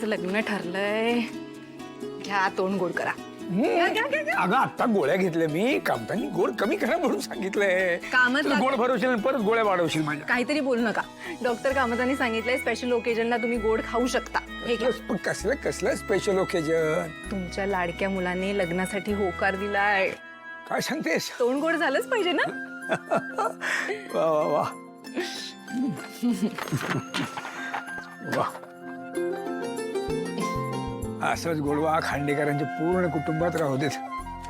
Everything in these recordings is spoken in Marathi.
केदारचं लग्न ठरलंय. घ्या तोंड गोड करा. अगं आता गोळ्या घेतल्या मी. कामतानी गोड कमी करा म्हणून सांगितलंय. कामत तुला गोड भरवशील आणि परत गोळ्या वाढवशील माझ्या. काहीतरी बोलू नका. डॉक्टर कामतांनी सांगितलंय स्पेशल ओकेजनला तुम्ही गोड खाऊ शकता. हे घ्या. पण कसलं स्पेशल ओकेजन? तुमच्या लाडक्या मुलांनी लग्नासाठी होकार दिलाय. काय सांगतेस? तोंड गोड झालंच पाहिजे ना. वा वा वा वा. असंच गोडवा खांडेकरांच्या पूर्ण कुटुंबात राहू देत.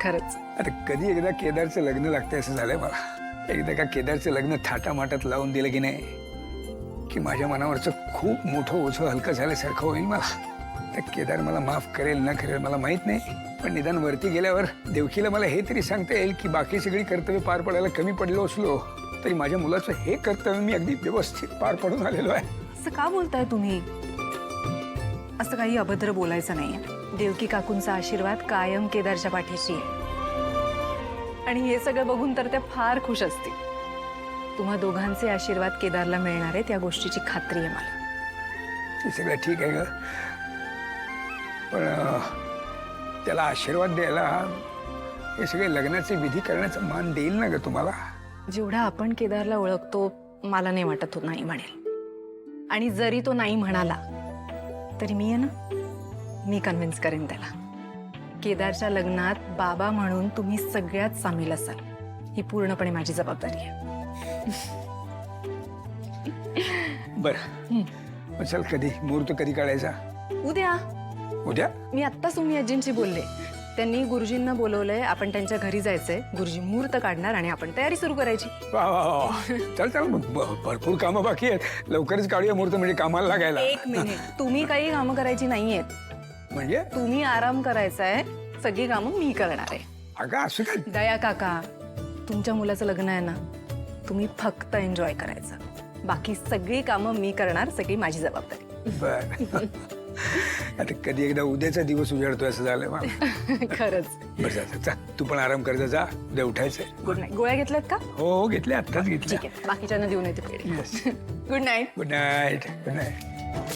खरंच आता कधी एकदा केदारचं लग्न लागतंय असं झालंय मला. एकदा का केदारचं लग्न थाटामाटात लावून दिलं की नाही की माझ्या मनावरचं खूप मोठं ओझं हलकं झाल्यासारखं होईल मला. तर केदार मला माफ करेल ना करेल मला माहित नाही, पण निदान वरती गेल्यावर देवकीला मला हे तरी सांगता येईल की बाकी सगळी कर्तव्य पार पडायला कमी पडलो असलो तरी माझ्या मुलाचं हे कर्तव्य मी अगदी व्यवस्थित पार पडून आलेलो आहे. असं का बोलताय तुम्ही? असं काही अभद्र बोलायचं नाही. देवकी काकूंचा आशीर्वाद कायम केदारच्या पाठीशी आहे आणि हे सगळं बघून तर त्या फार खुश असतील. तुम्हा दोघांचे आशीर्वाद केदारला मिळणार आहेत या गोष्टीची खात्री आहे मला. ते सगळं ठीक आहे ग, पण त्याला आशीर्वाद द्यायला हे सगळे लग्नाचे विधी करण्याचा मान देईल ना ग तुम्हाला? जेवढा आपण केदारला ओळखतो मला नाही वाटत तो नाही म्हणेल. आणि जरी तो नाही म्हणाला तरी मी आहे ना, मी कन्व्हिन्स करेन त्याला. केदारच्या लग्नात बाबा म्हणून तुम्ही सगळ्यात सामील असाल ही पूर्णपणे माझी जबाबदारी आहे. बरं चल, कधी मुहूर्त कधी काढायचा? उद्या. उद्या? मी आत्ता सुमी आजींशी बोलले. त्यांनी गुरुजींना बोलवलंय. आपण त्यांच्या घरी जायचंय. गुरुजी मुहूर्त काढणार आणि आपण तयारी सुरू करायची. वा वा वा. चल चल, भरपूर कामं बाकी आहेत. लवकरच काढूया मुहूर्त म्हणजे कामाला लागायला. एक मिनिट, तुम्ही काही कामं करायची नाहीयेत. म्हणजे? तुम्ही आराम करायचा आहे. सगळी कामं मी करणार आहे. अगं असं काय? दया काका, तुमच्या मुलाचं लग्न आहे ना, तुम्ही फक्त एन्जॉय करायचं. बाकी सगळी कामं मी करणार. सगळी माझी जबाबदारी. बर. आता कधी एकदा उद्याचा दिवस उजाडतोय असं झालंय मला. खरंच. बरं जा, तू पण आराम कर जा. उद्या उठायचंय. Good night. गोळ्या घेतल्यात का? हो घेतल्या, आत्ताच घेतल्या. ठीक आहे, बाकीच्यांना देऊन येते. Yes. Good night. Good night. Good night.